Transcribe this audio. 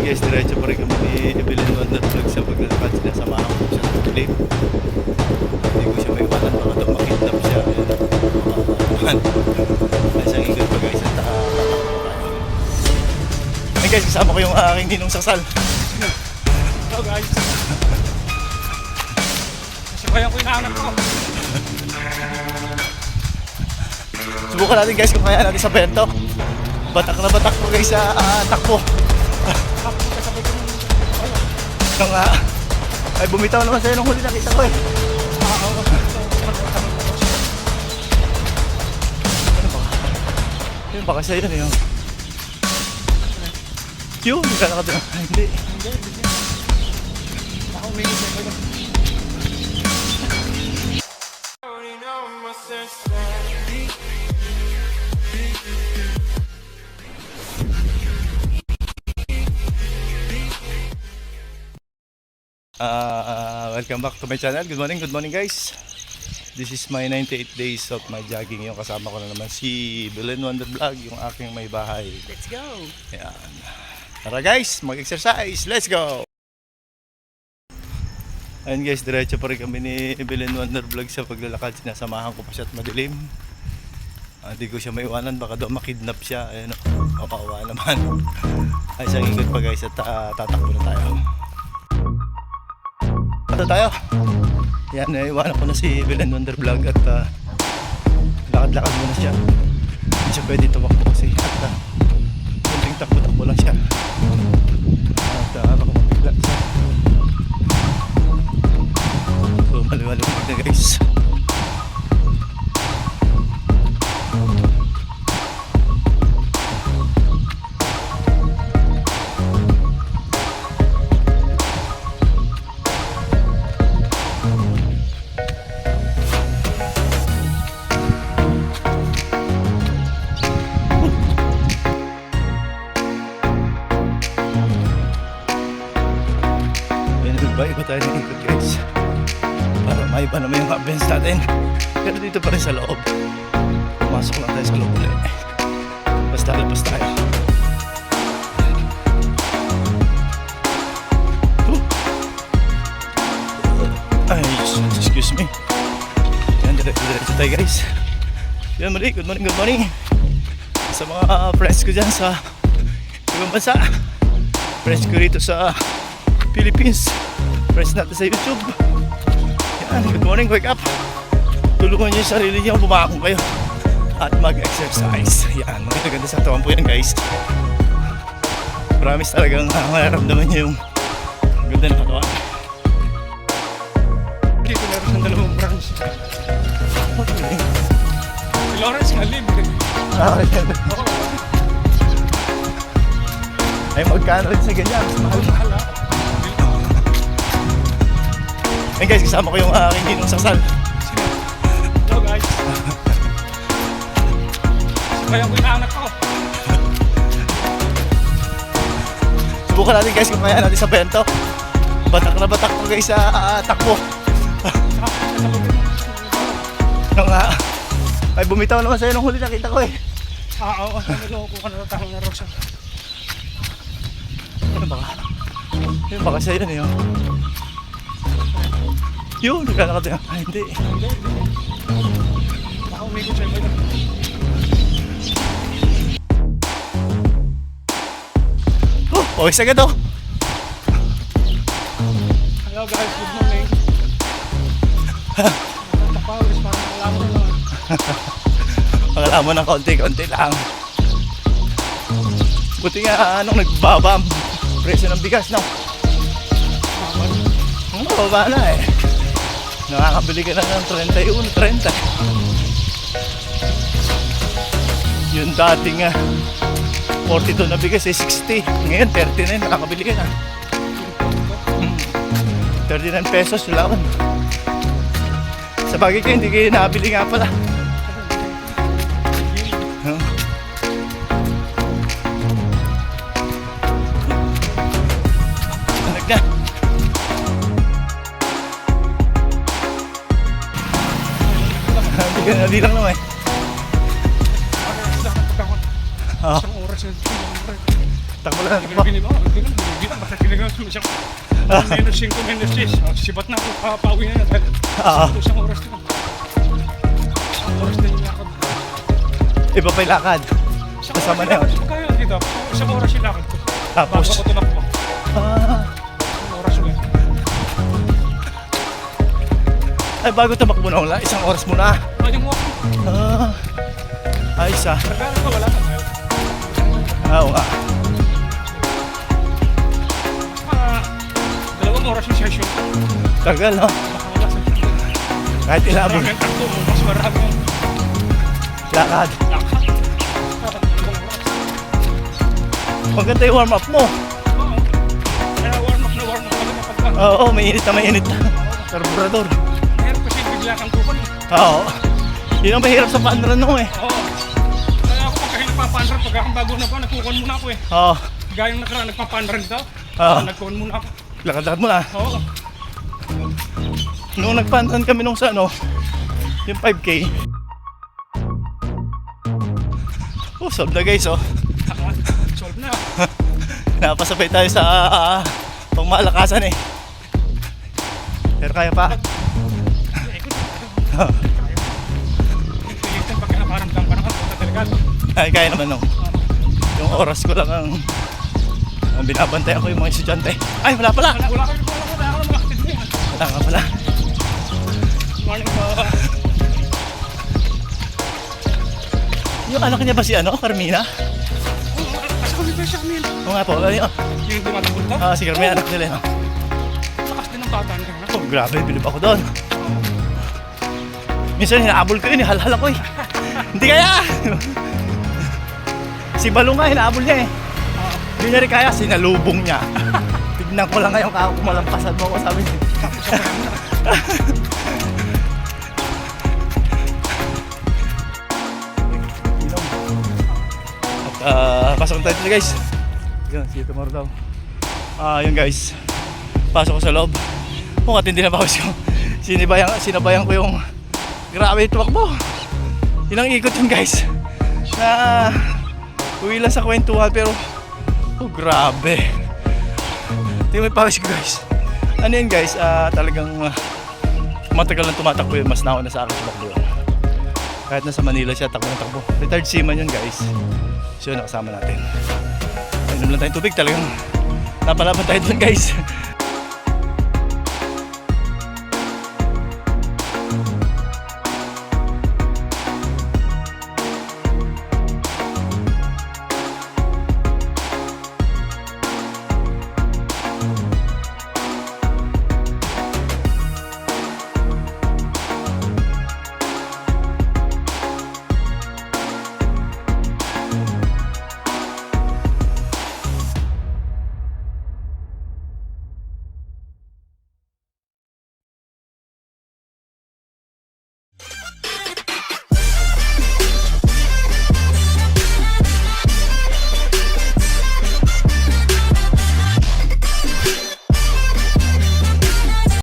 guys, diretso pa rin kami ni Evelyn Wondervlog sa paglalakad. Sinasamahan ko siya sa tulim. Hindi ko siya may iwanan, baka daw makidnap siya. Ayan, ay isang ikot pa guys, at tatakbo tayo. Ay guys, kasama ko yung aking ninong sasal. Hello guys. Nasibayan ko yung anak ko. Subukan natin guys kung kaya natin sa bento. Batak na batak po guys sa takbo. Nung ay bumitaw naman sa'yo nung huli nakita ko eh. Yun baka sa'yo na yun. Yun, hindi ka nakatira. Hindi. Baka umigil sa'yo. Welcome back to my channel. Good morning guys. This is my 98 days of my jogging. Yung kasama ko na naman si Evelyn Wondervlog, yung aking may bahay. Let's go! Ayan. Tara guys, mag-exercise. Let's go! Ayan guys, diretso pa rin kami ni Evelyn Wondervlog sa paglalakad. Sinasamahan ko pa siya at madilim. Hindi ko siya may iwanan, baka daw makidnap siya. Ayan o, makawa naman. Ay, isang ikot pa guys at tatakbo na tayo. Ito tayo. Yan, iwanan ko na si Evelyn Wondervlog at lakad-lakad muna siya. Hindi siya pwede tumakbo kasi at kunting takbo-takbo lang siya. At baka mabigla siya. So maliwalimag na guys. Iba tayo ng ikot guys para maiba naman yung ambience natin, pero dito pa rin sa loob. Pumasok lang tayo sa loob ulit, basta labas tayo. Ay, excuse me. Yan, diretso tayo guys. Yan, muli, good morning sa mga friends ko dyan sa ibang bansa, friends ko rito sa Philippines, friends natin sa YouTube. Yan, good morning, wake up. Tulungan nyo yung sarili nyo, bumakong kayo at mag-exercise. Yan, maganda sa tawan po yan guys. Promise talagang mararamdaman nyo yung ganda ng katawan. Dito meron ng dalawang branch. Si Lawrence nga libre. Ay, magkano rin sa ganyan, mas mahal. Ay guys, kasama ko yung aking ninong sasal. Hello guys. Nasibayan ko yung anak ko. Subukan natin guys kung kaya natin sa bento. Batak na batak po guys sa takbo. Nung ay bumitaw naman sa'yo nung huli nakita ko eh. Oo, naloko ka na tao na Rosa. Ano baka? Yun baka sa'yo na yun. Yun, hindi ka nakatira. Ay, hindi. Baka umigil sa'yo. Pawis agad oh. Hello guys, good morning. Nakapawis para makalaman naman. Makalaman ng konti-konti lang. Buti nga anong nagbabam presyo ng bigas no? Baba na eh. Nakakabili ka na ng 31, 30. Yung dating 42 na bigas eh 60. Ngayon 39 nakakabili ka na. 39 pesos lang. Sa bagay kayo hindi kayo nakabili nga pala. Alag na. Hindi lang naman eh. Isang oras yun. Takbo lang. Hindi ko na binibawag. dito, basta tinignan ko siya. Minus 5, minus 10. Sibat na ako, papauwi na na. Dahil isang oras na. Isang oras na yung lakad. Iba pa yung lakad. Kasama na yun. Kaya dito, isang oras yung lakad ko. Tapos? Bago ako tumakbo. Isang oras ulit. Ay, bago tumakbo na wala, isang oras muna. Yung walk. Ayos ah. Nagkaroon ko, wala na. Oo nga. 2 oras yung session. Tagal, no? Nakawala sa Kahit ilabon. maraming takbo, mas marami yung Lakad. lakad. Maganda yung warm up mo. Oo. Kaya warm up na pagka. Oo, mainit na mainit na. Karburador. Meron kasi bigla kang kukon. Oo. Yun ang mahirap sa panran no eh. Oo. Kaya ako pagka nagpapanran, pagka akong bago na po, nagkukon muna ako eh. Oo. Gayang nakaraan, nagpapanran dito. Oo. Nagkukon muna ako. Lakad-lakad mo na. Oo. Nung nagpantan kami nung sa ano, yung 5K. Oh, solve na guys oh. Solve na. Napasabay tayo sa pangmalakasan eh. Pero kaya pa. Ikot. Pilitan pagka naparamdam ka na ako sa delegado. Ay, kaya naman no. Yung oras ko lang ang binabantay ako yung mga estudyante. Ay, wala pala. Wala kayo mga kapatid mo eh. Wala nga pala. Morning po. Yung anak niya ba si ano, Carmina? Oo, kasi kami tayo sa amin. Oo nga po. Yung, Yung dumatakot to. si Carmina anak nila. No? Lakas din ng bata niya. Oh, grabe, bilib ako doon. Minsan hinaabol ko yun, halhal ako eh. Hindi kaya! Si Balong nga, hinaabol niya eh. Hindi niya rin kaya, sinalubong niya. Tignan ko lang ngayon kung malampasan mo ako, sabi niya. At pasok na tayo dito guys. Yun, see you tomorrow daw. Yun guys. Pasok ko sa loob. Kung at hindi na bawas ko. Sinabayan ko yung grabe yung tumakbo. Ilang ikot yun guys. Na uwi lang sa kwentuhan pero oh grabe. Tingnan mo yung pawis ko guys. Ano yun guys, talagang matagal na tumatakbo yun. Mas nauna sa akin tumakbo yun. Kahit nasa Manila siya, takbo ng takbo. Retired seaman yun guys. So yun, nakasama natin. Inom lang tayong tubig, talagang napalaban tayo doon guys.